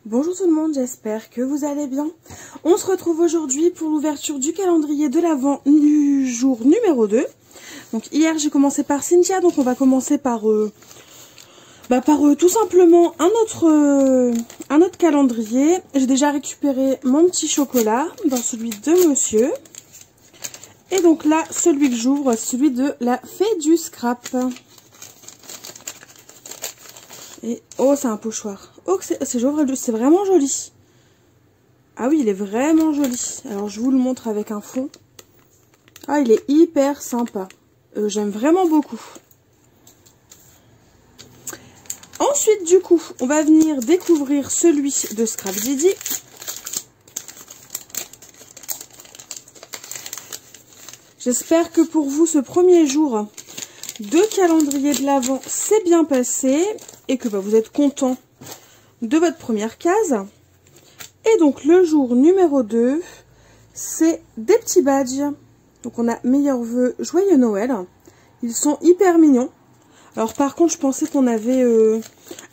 Bonjour tout le monde, j'espère que vous allez bien. On se retrouve aujourd'hui pour l'ouverture du calendrier de l'Avent du jour numéro 2. Donc hier j'ai commencé par Cynthia, donc on va commencer par, tout simplement un autre calendrier. J'ai déjà récupéré mon petit chocolat dans celui de monsieur. Et donc là, celui que j'ouvre, celui de la fée du scrap. Et oh, c'est un pochoir. Oh, c'est vraiment joli. Ah oui, il est vraiment joli. Alors, je vous le montre avec un fond. Ah, il est hyper sympa. J'aime vraiment beaucoup. Ensuite, du coup, on va venir découvrir celui de Scrap Didi. J'espère que pour vous, ce premier jour de calendrier de l'Avent s'est bien passé et que vous êtes content de votre première case. Et donc le jour numéro 2, c'est des petits badges. Donc on a meilleurs vœux, joyeux Noël. Ils sont hyper mignons. Alors par contre je pensais qu'on avait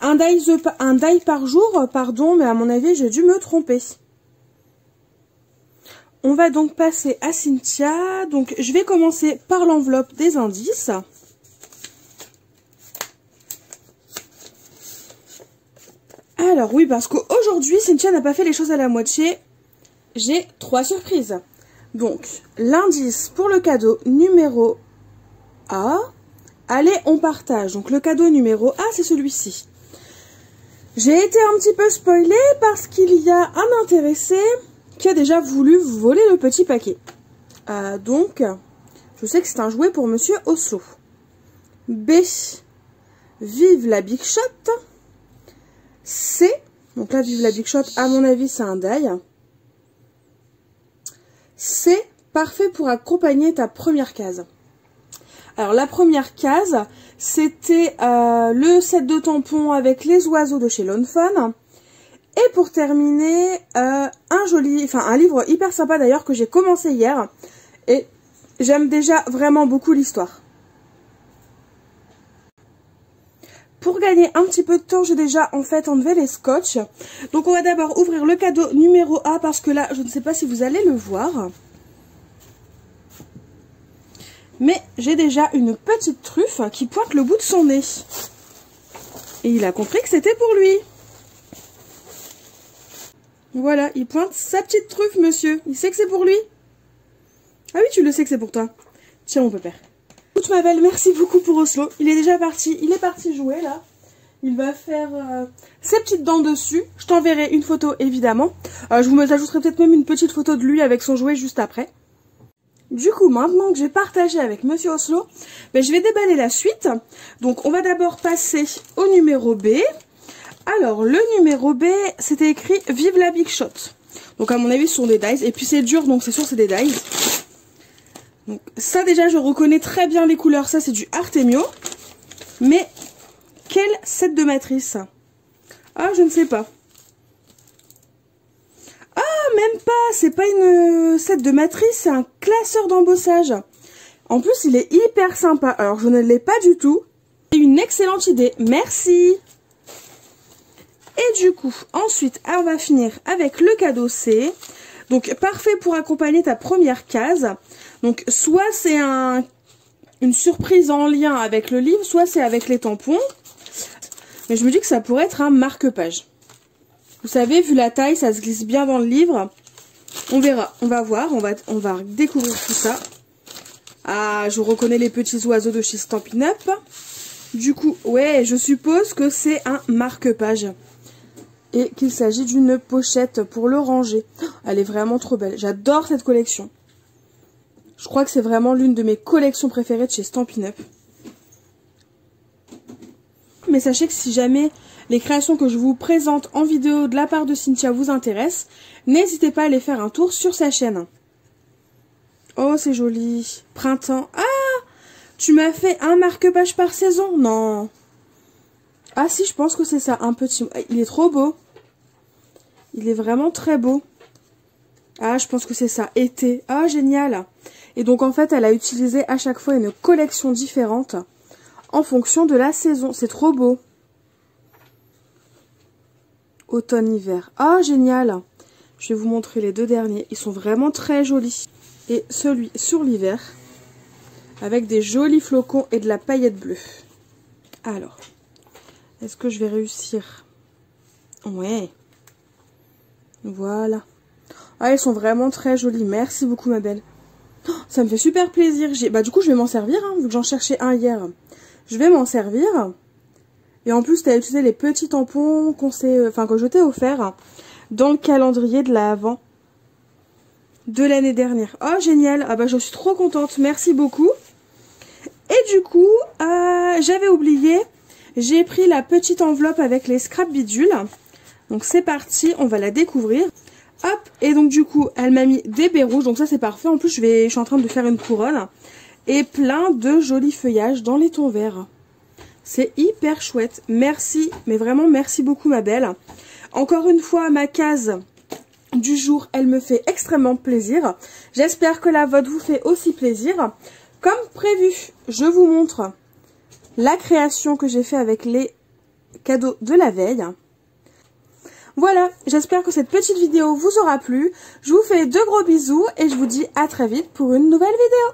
un die par jour, pardon, mais à mon avis j'ai dû me tromper. On va donc passer à Cynthia. Donc je vais commencer par l'enveloppe des indices. Alors oui, parce qu'aujourd'hui, Cynthia n'a pas fait les choses à la moitié. J'ai 3 surprises. Donc, l'indice pour le cadeau numéro A. Allez, on partage. Donc, le cadeau numéro A, c'est celui-ci. J'ai été un petit peu spoilée parce qu'il y a un intéressé qui a déjà voulu voler le petit paquet. Donc, je sais que c'est un jouet pour Monsieur Oslo. B. Vive la Big Shot. C, donc là, vive la Big Shot, à mon avis, c'est un die. C, parfait pour accompagner ta première case. Alors, la première case, c'était le set de tampons avec les oiseaux de chez Lone Fun. Et pour terminer, un livre hyper sympa d'ailleurs que j'ai commencé hier. Et j'aime déjà vraiment beaucoup l'histoire. Pour gagner un petit peu de temps, j'ai déjà en fait enlevé les scotch. Donc on va d'abord ouvrir le cadeau numéro A parce que là, je ne sais pas si vous allez le voir. Mais j'ai déjà une petite truffe qui pointe le bout de son nez. Et il a compris que c'était pour lui. Voilà, il pointe sa petite truffe, monsieur. Il sait que c'est pour lui. Ah oui, tu le sais que c'est pour toi. Tiens, mon pépère. Écoute ma belle, merci beaucoup pour Oslo. Il est déjà parti, il est parti jouer là. Il va faire ses petites dents dessus. Je t'enverrai une photo évidemment. Je vous ajouterai peut-être même une petite photo de lui avec son jouet juste après. Du coup, maintenant que j'ai partagé avec Monsieur Oslo, je vais déballer la suite. Donc on va d'abord passer au numéro B. Alors le numéro B, c'était écrit Vive la Big Shot. Donc à mon avis ce sont des dies. Et puis c'est dur donc c'est sûr c'est des dies. Donc ça déjà je reconnais très bien les couleurs, ça c'est du Artemio. Mais quel set de matrice? Ah je ne sais pas. Ah même pas, c'est pas une set de matrice, c'est un classeur d'embossage. En plus il est hyper sympa, alors je ne l'ai pas du tout. C'est une excellente idée, merci. Et du coup ensuite on va finir avec le cadeau C. Donc parfait pour accompagner ta première case. Donc soit c'est une surprise en lien avec le livre, soit c'est avec les tampons. Mais je me dis que ça pourrait être un marque-page. Vous savez, vu la taille, ça se glisse bien dans le livre. On verra, on va voir, on va découvrir tout ça. Ah, je reconnais les petits oiseaux de chez Stampin' Up. Du coup, ouais, je suppose que c'est un marque-page. Et qu'il s'agit d'une pochette pour le ranger. Elle est vraiment trop belle. J'adore cette collection. Je crois que c'est vraiment l'une de mes collections préférées de chez Stampin' Up. Mais sachez que si jamais les créations que je vous présente en vidéo de la part de Cynthia vous intéressent, n'hésitez pas à aller faire un tour sur sa chaîne. Oh, c'est joli. Printemps. Ah, tu m'as fait un marque-page par saison? Non. Ah si, je pense que c'est ça. Un petit... Il est trop beau. Il est vraiment très beau. Ah, je pense que c'est ça. Été. Ah, génial. Et donc, en fait, elle a utilisé à chaque fois une collection différente en fonction de la saison. C'est trop beau. automne-hiver. Ah, génial! Je vais vous montrer les deux derniers. Ils sont vraiment très jolis. Et celui sur l'hiver, avec des jolis flocons et de la paillette bleue. Alors, est-ce que je vais réussir? Ouais. Voilà. Ah, ils sont vraiment très jolis. Merci beaucoup, ma belle. Oh, ça me fait super plaisir. Bah, du coup, je vais m'en servir, hein, vu que j'en cherchais un hier. Je vais m'en servir. Et en plus, tu as utilisé les petits tampons que je t'ai offert dans le calendrier de l'Avent de l'année dernière. Oh, génial. Ah bah, je suis trop contente. Merci beaucoup. Et du coup, j'avais oublié. J'ai pris la petite enveloppe avec les scrap bidules. Donc, c'est parti. On va la découvrir. Hop. Et donc, du coup, elle m'a mis des baies rouges. Donc, ça, c'est parfait. En plus, je suis en train de faire une couronne. Et plein de jolis feuillages dans les tons verts. C'est hyper chouette. Merci. Mais vraiment, merci beaucoup, ma belle. Encore une fois, ma case du jour, elle me fait extrêmement plaisir. J'espère que la vôtre vous fait aussi plaisir. Comme prévu, je vous montre la création que j'ai fait avec les cadeaux de la veille. Voilà, j'espère que cette petite vidéo vous aura plu. Je vous fais de gros bisous et je vous dis à très vite pour une nouvelle vidéo.